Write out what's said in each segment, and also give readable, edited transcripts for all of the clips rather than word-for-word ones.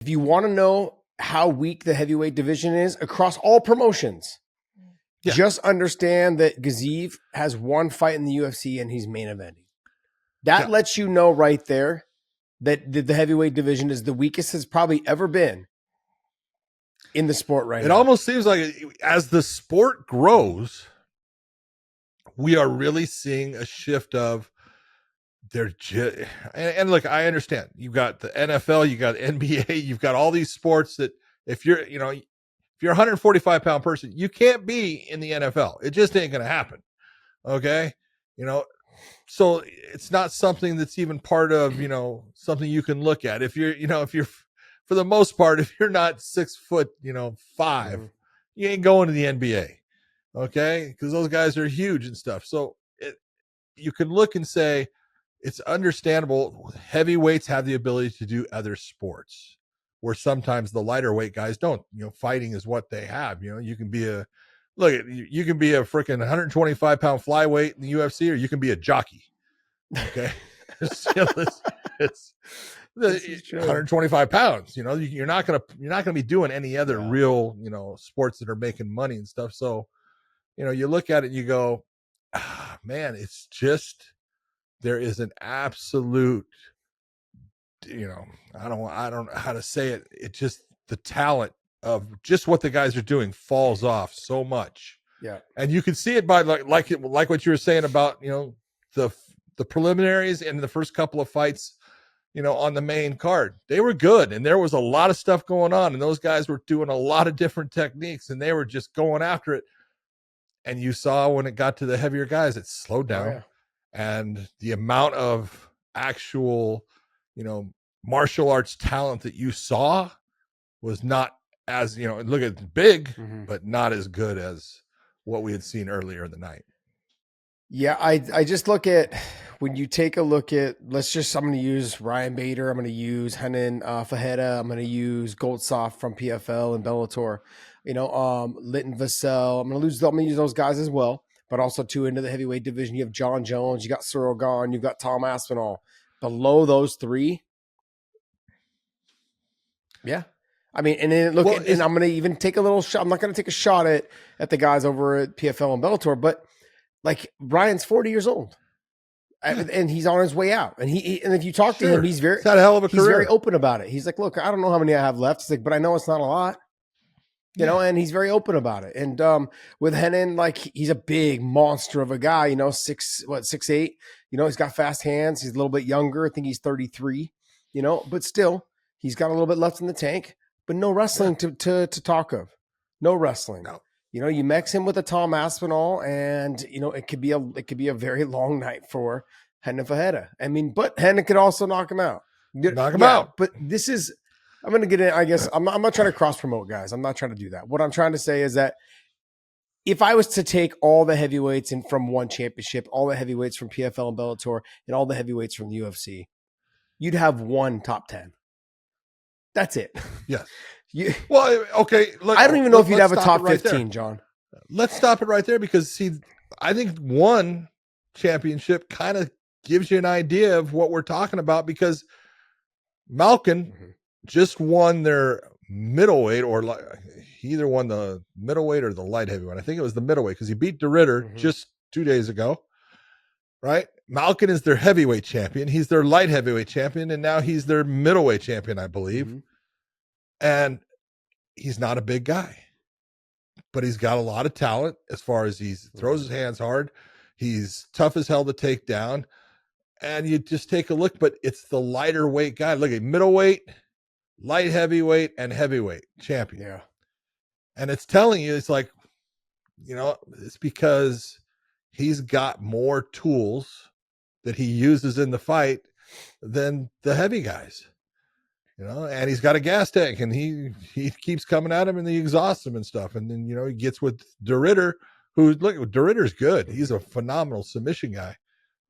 If you want to know how weak the heavyweight division is across all promotions, just understand that Gaziev has one fight in the UFC and he's main eventing. That lets you know right there that the heavyweight division is the weakest it's probably ever been in the sport right now. It almost seems like as the sport grows, we are really seeing a shift of and look, I understand you've got the NFL, you got NBA, you've got all these sports that if you're a 145-pound person, you can't be in the NFL. It just ain't going to happen. Okay. So it's not something that's even part of, something you can look at. If you're for the most part, if you're not 6'5", you ain't going to the NBA. Okay. Because those guys are huge and stuff. So you can look and say, it's understandable. Heavyweights have the ability to do other sports where sometimes the lighter weight guys don't. Fighting is what they have. You can be a freaking 125-pound flyweight in the UFC, or you can be a jockey. Okay. it's 125 pounds. You're not gonna be doing any other real sports that are making money and stuff. So you look at it and you go, man, it's just, there is an absolute, I don't know how to say it. It just, the talent of just what the guys are doing falls off so much. Yeah. And you can see it by like what you were saying about, the preliminaries and the first couple of fights, on the main card. They were good. And there was a lot of stuff going on. And those guys were doing a lot of different techniques and they were just going after it. And you saw when it got to the heavier guys, it slowed down. Oh, yeah. And the amount of actual, martial arts talent that you saw was not as, look at big, but not as good as what we had seen earlier in the night. Yeah, I just look at, when you take a look at, I'm going to use Ryan Bader, I'm going to use Renan Fajeda, I'm going to use Goldsoft from PFL and Bellator, Litton Vassell, I'm going to use those guys as well. But also too, into the heavyweight division, you have John Jones, you got Cyril Gahn, you've got Tom Aspinall. Below those three, yeah. I mean, and then and I'm going to even take a little shot. I'm not going to take a shot at the guys over at PFL and Bellator, but like Ryan's 40 years old, and he's on his way out. And and if you talk to him, he's had a hell of a career. He's very open about it. He's like, look, I don't know how many I have left. He's like, but I know it's not a lot. And he's very open about it. And with Renan, like, he's a big monster of a guy, 6'8", he's got fast hands. He's a little bit younger. I think he's 33, but still he's got a little bit left in the tank, but no wrestling to talk of. No wrestling. No. You mix him with a Tom Aspinall and, it could be a very long night for Renan Fajeda. I mean, but Renan could also knock him out. Knock him out. But this is, I'm going to get in. I guess I'm not trying to cross promote guys. I'm not trying to do that. What I'm trying to say is that if I was to take all the heavyweights from one championship, all the heavyweights from PFL and Bellator, and all the heavyweights from the UFC, you'd have one top 10. That's it. Yes. Okay. Look, I don't even know if you'd have a top 15, John. Let's stop it right there because, see, I think one championship kind of gives you an idea of what we're talking about, because Malkin just won their middleweight, or he either won the middleweight or the light heavyweight. I think it was the middleweight because he beat De Ridder just 2 days ago, right? Malkin is their heavyweight champion. He's their light heavyweight champion, and now he's their middleweight champion, I believe. And he's not a big guy, but he's got a lot of talent as far as he throws his hands hard. He's tough as hell to take down. And you just take a look, but it's the lighter weight guy. Look at middleweight, light heavyweight, and heavyweight champion. Yeah. And it's telling you, it's like, it's because he's got more tools that he uses in the fight than the heavy guys, and he's got a gas tank, and he keeps coming at him and he exhausts him and stuff. And then, he gets with De Ridder, De Ridder's good. He's a phenomenal submission guy,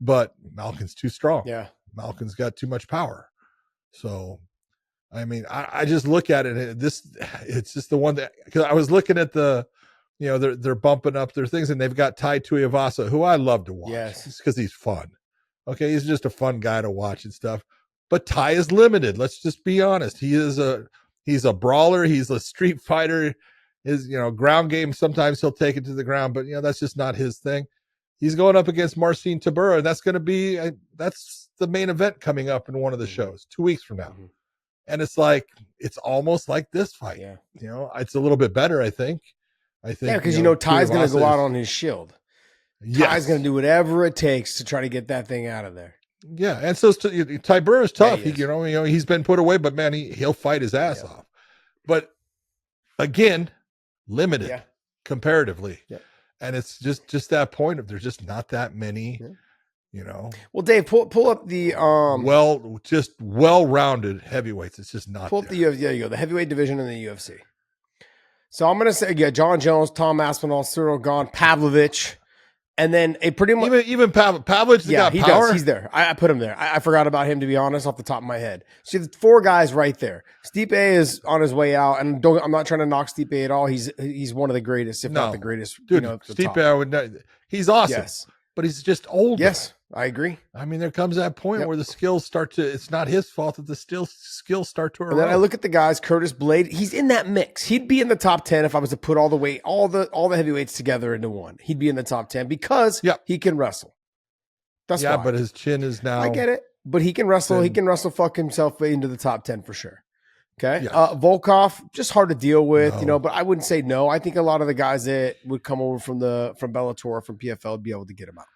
but Malkin's too strong. Yeah. Malkin's got too much power. So, I mean, I just look at it, and it's just the one that, because I was looking at the, they're bumping up their things, and they've got Tai Tuivasa, who I love to watch. Yes. Because he's fun. Okay. He's just a fun guy to watch and stuff, but Tai is limited. Let's just be honest. He is a He's a brawler. He's a street fighter. His, ground game, sometimes he'll take it to the ground, but that's just not his thing. He's going up against Marcin Tybura, and that's going to be that's the main event coming up in one of the shows 2 weeks from now. And it's almost like this fight. Yeah. It's a little bit better, I think. Yeah, because Ty's going to go out on his shield. Yes. Ty's going to do whatever it takes to try to get that thing out of there. Yeah, and so Tybura is tough. Yeah, He's been put away, but man, he'll fight his ass off. But again, limited comparatively. Yeah. And it's just that point of there's just not that many, Well, Dave, pull up the well-rounded heavyweights. It's just not. Pull up the there you go, the heavyweight division in the UFC. So I'm gonna say John Jones, Tom Aspinall, Cyril Gane, Pavlovich. And then a pretty much even Pavlovich got he power. Does. He's there. I put him there. I forgot about him, to be honest, off the top of my head. See, the 4 guys right there. Stipe is on his way out, and I'm not trying to knock Stipe at all. He's one of the greatest, if not the greatest. Dude, Stipe, I would know. He's awesome. Yes, but he's just older. Yes, I agree. I mean, there comes that point where the skills start to. It's not his fault that the skills start to erode. And then I look at the guys. Curtis Blade, he's in that mix. He'd be in the top 10 if I was to put all the heavyweights together into one. He'd be in the top 10 because he can wrestle. That's why. But his chin is now. I get it, but he can wrestle. He can wrestle. Fuck himself into the top 10 for sure. Okay. Yes. Volkov, just hard to deal with, but I wouldn't say no. I think a lot of the guys that would come over from Bellator, from PFL, would be able to get him out.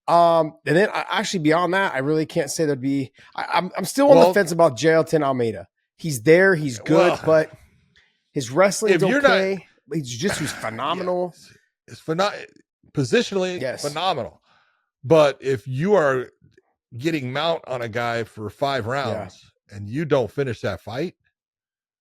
And then actually beyond that, I really can't say there'd be. I'm still on the fence about Jailton Almeida. He's there, he's good, but his wrestling's okay. His jiu-jitsu's phenomenal. It's positionally phenomenal. But if you are getting mount on a guy for 5 rounds and you don't finish that fight,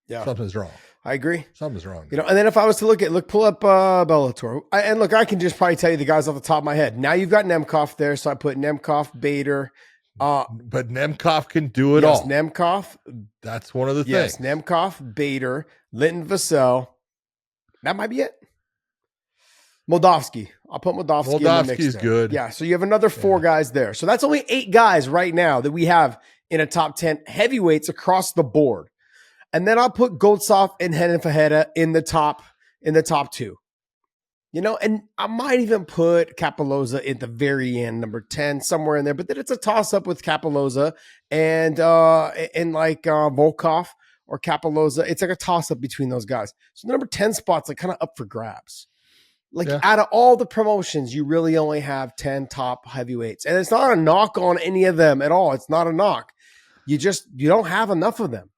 something's wrong. I agree. Something's wrong. And then if I was to pull up Bellator, I can just probably tell you the guys off the top of my head. Now you've got Nemkov there, so I put Nemkov, Bader. But Nemkov can do it all. Nemkov. That's one of the things. Yes, Nemkov, Bader, Linton Vassell. That might be it. Moldavsky. I'll put Moldavsky in the mix. Moldavsky's good. Yeah, so you have another 4 guys there. So that's only 8 guys right now that we have in a top 10 heavyweights across the board. And then I'll put Goltsov and Renan Fajeda in the top 2. And I might even put Capoloza at the very end, number 10, somewhere in there. But then it's a toss-up with Capoloza and Volkov or Capoloza. It's like a toss-up between those guys. So the number 10 spot's kind of up for grabs. Out of all the promotions, you really only have 10 top heavyweights. And it's not a knock on any of them at all. It's not a knock. You don't have enough of them.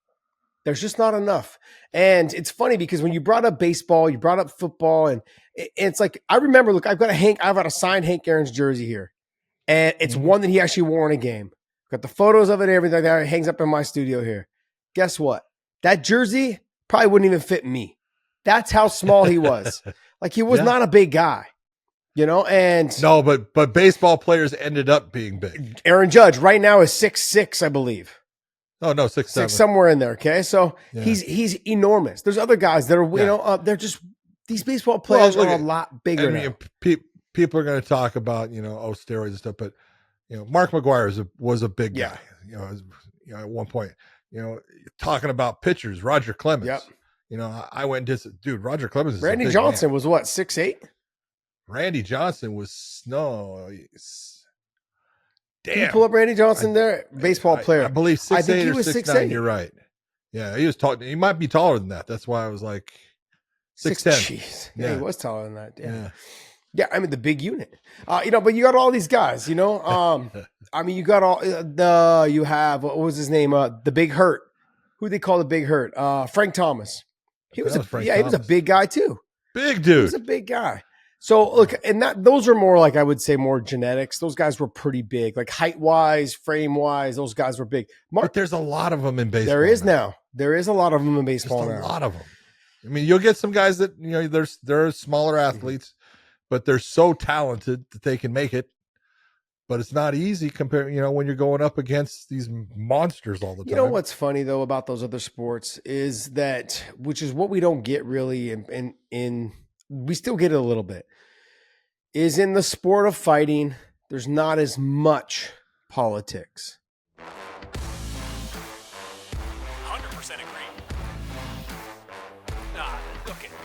There's just not enough. And it's funny because when you brought up baseball, you brought up football, and it's I remember, look, I've got a signed Hank Aaron's jersey here. And it's one that he actually wore in a game. Got the photos of it and everything like that. It hangs up in my studio here. Guess what? That jersey probably wouldn't even fit me. That's how small he was. He was not a big guy. And no, but baseball players ended up being big. Aaron Judge right now is 6'6", I believe. Oh no, 6'7", somewhere in there. Okay, so he's enormous. There's other guys that are they're just, these baseball players are a lot bigger. I mean, people are going to talk about steroids and stuff, but Mark McGwire was a big guy. At one point, talking about pitchers, Roger Clemens. Yep. I went and did, dude. Roger Clemens. Randy Johnson was what, 6'8"? Randy Johnson was Damn. Can you pull up Randy Johnson there? Baseball player. I believe 6'8" or 6'9". You're right. Yeah, he was tall. He might be taller than that. That's why I was like 6'10". Jeez. Yeah, he was taller than that. Yeah. I mean, the big unit. But you got all these guys, I mean, you got all you have, what was his name? The Big Hurt. Who they call the Big Hurt? Frank Thomas. He was he was a big guy too. Big dude. He was a big guy. So look, and those are more I would say more genetics. Those guys were pretty big, height wise, frame wise. Those guys were big. But there's a lot of them in baseball. There is now. There is a lot of them in baseball now. A lot of them. I mean, you'll get some guys that they're smaller athletes, but they're so talented that they can make it. But it's not easy compared, when you're going up against these monsters all the time. You know what's funny though about those other sports is that, which is what we don't get really in we still get it a little bit, is in the sport of fighting, there's not as much politics. 100% agree. Look it.